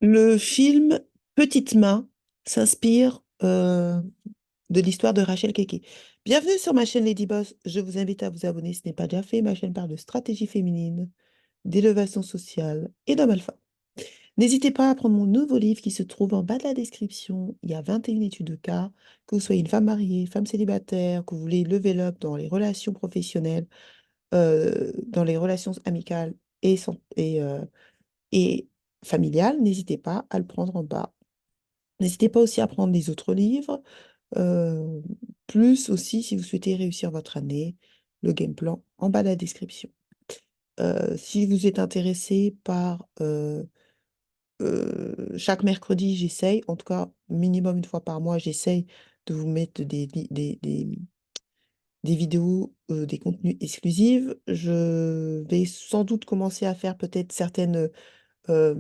Le film Petite Main s'inspire de l'histoire de Rachel Keke. Bienvenue sur ma chaîne Lady Boss. Je vous invite à vous abonner si ce n'est pas déjà fait. Ma chaîne parle de stratégie féminine, d'élévation sociale et d'homme alpha. N'hésitez pas à prendre mon nouveau livre qui se trouve en bas de la description. Il y a 21 études de cas, que vous soyez une femme mariée, femme célibataire, que vous voulez level up dans les relations professionnelles, dans les relations amicales et familiales. N'hésitez pas à le prendre en bas. N'hésitez pas aussi à prendre les autres livres, euh, plus aussi si vous souhaitez réussir votre année, le game plan en bas de la description. Si vous êtes intéressé par chaque mercredi, j'essaye, en tout cas minimum une fois par mois, j'essaye de vous mettre des vidéos, des contenus exclusifs. Je vais sans doute commencer à faire peut-être certaines euh,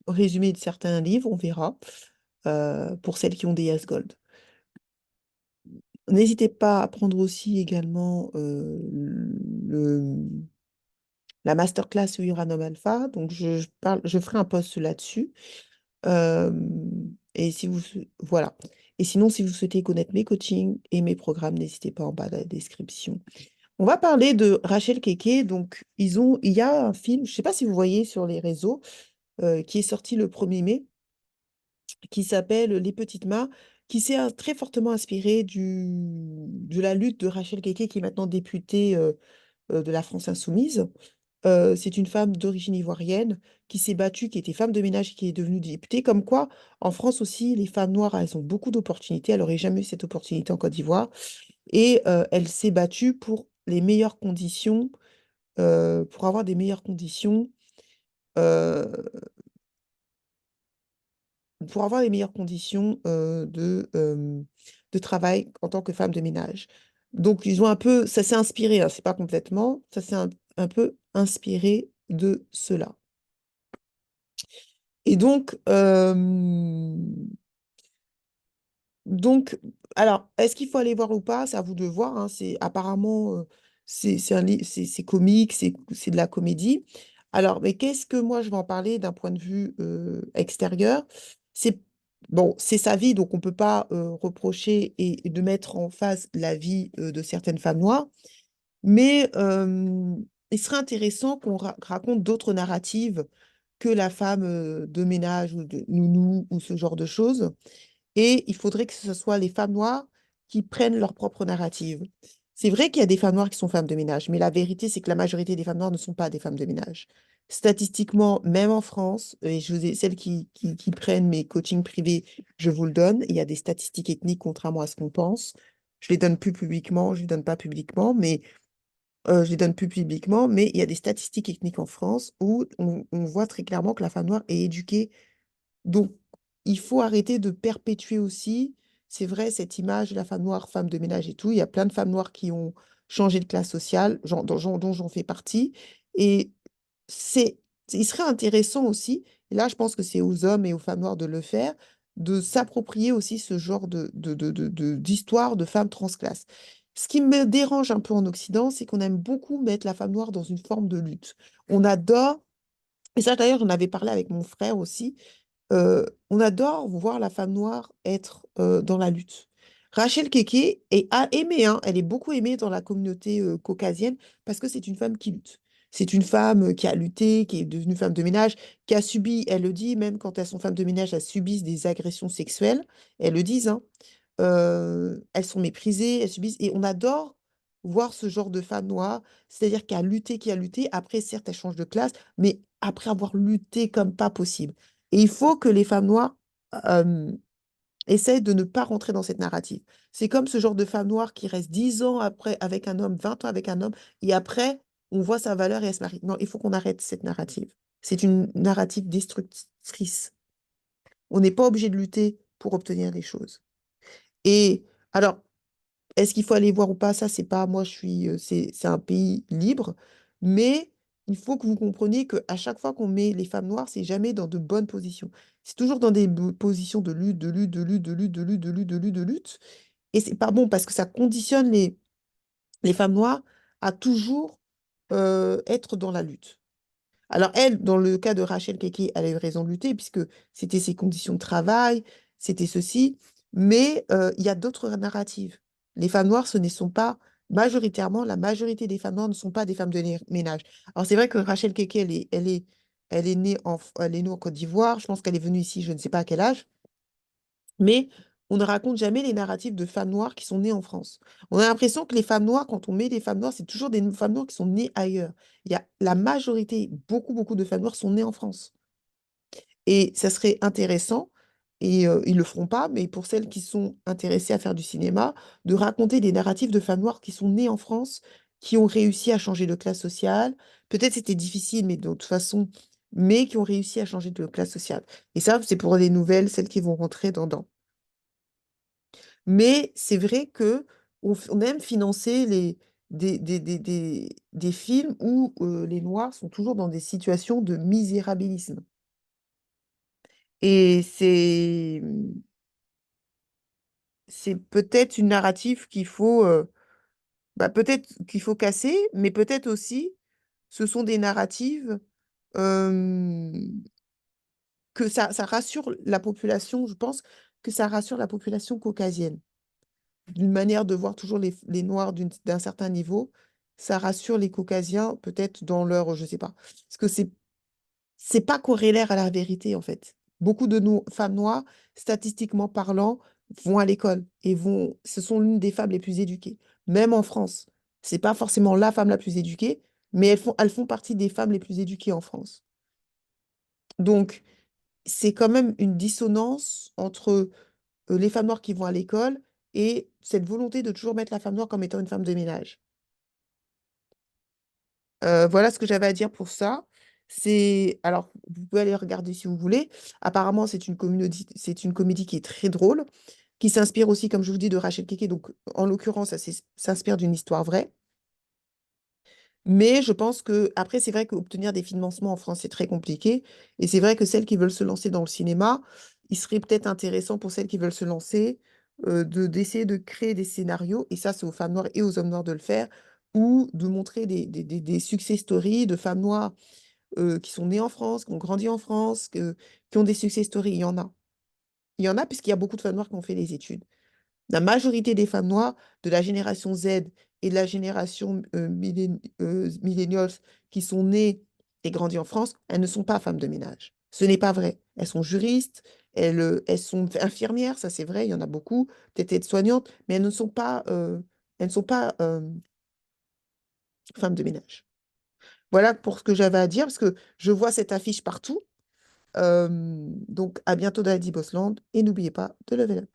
résumés de certains livres, on verra, pour celles qui ont des Yes Gold. N'hésitez pas à prendre aussi également la masterclass sur Uranum Alpha. Donc, je ferai un post là-dessus. Euh, et si vous, voilà. Et sinon, si vous souhaitez connaître mes coachings et mes programmes, n'hésitez pas en bas de la description. On va parler de Rachel Keke. Donc, il y a un film, je ne sais pas si vous voyez sur les réseaux, qui est sorti le 1er mai, qui s'appelle Les Petites Mains, qui s'est très fortement inspiré de la lutte de Rachel Keke, qui est maintenant députée de la France Insoumise. C'est une femme d'origine ivoirienne qui s'est battue, qui était femme de ménage et qui est devenue députée. Comme quoi, en France aussi, les femmes noires, elles ont beaucoup d'opportunités. Elle n'aurait jamais eu cette opportunité en Côte d'Ivoire. Et elle s'est battue pour les meilleures conditions, pour avoir des meilleures conditions euh, pour avoir les meilleures conditions de travail en tant que femme de ménage. Donc, ils ont un peu, ça s'est inspiré, hein, c'est pas complètement, ça s'est un peu inspiré de cela. Et donc, alors, est-ce qu'il faut aller voir ou pas? C'est à vous de voir, hein. C'est apparemment, c'est comique, c'est de la comédie. Alors, mais qu'est-ce que moi je vais en parler d'un point de vue extérieur? C'est bon, c'est sa vie, donc on peut pas reprocher et de mettre en face la vie de certaines femmes noires. Mais il serait intéressant qu'on raconte d'autres narratives que la femme de ménage ou de nounou ou ce genre de choses. Et il faudrait que ce soit les femmes noires qui prennent leur propre narrative. C'est vrai qu'il y a des femmes noires qui sont femmes de ménage, mais la vérité, c'est que la majorité des femmes noires ne sont pas des femmes de ménage. Statistiquement, même en France, et celles qui prennent mes coachings privés, je vous le donne, il y a des statistiques ethniques contrairement à ce qu'on pense. Je les donne plus publiquement, je les donne pas publiquement, mais je les donne plus publiquement, mais il y a des statistiques ethniques en France où on voit très clairement que la femme noire est éduquée, donc, il faut arrêter de perpétuer aussi, c'est vrai, cette image de la femme noire, femme de ménage et tout. Il y a plein de femmes noires qui ont changé de classe sociale, dont j'en fais partie. Et c'est, il serait intéressant aussi, et là je pense que c'est aux hommes et aux femmes noires de le faire, de s'approprier aussi ce genre d'histoire de femmes transclasses. Ce qui me dérange un peu en Occident, c'est qu'on aime beaucoup mettre la femme noire dans une forme de lutte. On adore, et ça d'ailleurs j'en avais parlé avec mon frère aussi, on adore voir la femme noire être dans la lutte. Rachel Keke a aimé, hein, elle est beaucoup aimée dans la communauté caucasienne parce que c'est une femme qui lutte. C'est une femme qui a lutté, qui est devenue femme de ménage, qui a subi, elle le dit, même quand elles sont femmes de ménage, elles subissent des agressions sexuelles. Elles le disent, hein. Elles sont méprisées, elles subissent. Et on adore voir ce genre de femme noire, c'est-à-dire qui a lutté. Après, certes, elle change de classe, mais après avoir lutté comme pas possible. Et il faut que les femmes noires euh, essayent de ne pas rentrer dans cette narrative. C'est comme ce genre de femme noire qui reste 10 ans après avec un homme, 20 ans avec un homme, et après, on voit sa valeur et elle se marie. Non, il faut qu'on arrête cette narrative. C'est une narrative destructrice. On n'est pas obligé de lutter pour obtenir les choses. Et alors, est-ce qu'il faut aller voir ou pas? Ça, c'est pas moi, c'est un pays libre, mais il faut que vous compreniez qu'à chaque fois qu'on met les femmes noires, c'est jamais dans de bonnes positions. C'est toujours dans des positions de lutte, de lutte, de lutte, de lutte, de lutte, de lutte, de lutte, de lutte. Et c'est pas bon parce que ça conditionne les femmes noires à toujours être dans la lutte. Alors elle, dans le cas de Rachel Keke, elle a eu raison de lutter puisque c'était ses conditions de travail, c'était ceci, mais il y a d'autres narratives. Les femmes noires, ce ne sont pas, majoritairement, la majorité des femmes noires ne sont pas des femmes de ménage. Alors c'est vrai que Rachel Keke, elle est née en Côte d'Ivoire, je pense qu'elle est venue ici, je ne sais pas à quel âge, mais on ne raconte jamais les narratifs de femmes noires qui sont nées en France. On a l'impression que les femmes noires, quand on met des femmes noires, c'est toujours des femmes noires qui sont nées ailleurs. Il y a la majorité, beaucoup, beaucoup de femmes noires sont nées en France. Et ça serait intéressant, et ils ne le feront pas, mais pour celles qui sont intéressées à faire du cinéma, de raconter des narratifs de femmes noires qui sont nées en France, qui ont réussi à changer de classe sociale. Peut-être c'était difficile, mais de toute façon, mais qui ont réussi à changer de classe sociale. Et ça, c'est pour les nouvelles, celles qui vont rentrer dedans. Mais c'est vrai que on aime financer des films où les Noirs sont toujours dans des situations de misérabilisme. Et c'est peut-être une narrative peut-être qu'il faut casser, mais peut-être aussi, ce sont des narratives euh, que ça rassure la population, je pense que ça rassure la population caucasienne. D'une manière de voir toujours les Noirs d'un certain niveau, ça rassure les Caucasiens, peut-être dans leur, je sais pas. Parce que c'est pas corrélaire à la vérité, en fait. Beaucoup de nos femmes noires, statistiquement parlant, vont à l'école et ce sont l'une des femmes les plus éduquées. Même en France. C'est pas forcément la femme la plus éduquée, mais elles font partie des femmes les plus éduquées en France. Donc, c'est quand même une dissonance entre les femmes noires qui vont à l'école et cette volonté de toujours mettre la femme noire comme étant une femme de ménage. Voilà ce que j'avais à dire pour ça. Alors, vous pouvez aller regarder si vous voulez. Apparemment, c'est une comédie qui est très drôle, qui s'inspire aussi, comme je vous dis, de Rachel Keke. Donc, en l'occurrence, ça s'inspire d'une histoire vraie. Mais je pense que, après, c'est vrai qu'obtenir des financements en France, c'est très compliqué. Et c'est vrai que celles qui veulent se lancer dans le cinéma, il serait peut-être intéressant pour celles qui veulent se lancer d'essayer de créer des scénarios, et ça, c'est aux femmes noires et aux hommes noirs de le faire, ou de montrer des success stories de femmes noires qui sont nées en France, qui ont grandi en France, qui ont des success stories. Il y en a. Il y en a, puisqu'il y a beaucoup de femmes noires qui ont fait les études. La majorité des femmes noires de la génération Z et de la génération millennials qui sont nées et grandies en France, elles ne sont pas femmes de ménage. Ce n'est pas vrai. Elles sont juristes, elles sont infirmières, ça c'est vrai, il y en a beaucoup, peut-être aides-soignantes, mais elles ne sont pas femmes de ménage. Voilà pour ce que j'avais à dire, parce que je vois cette affiche partout. Donc, à bientôt dans Lady Bossland et n'oubliez pas de lever up.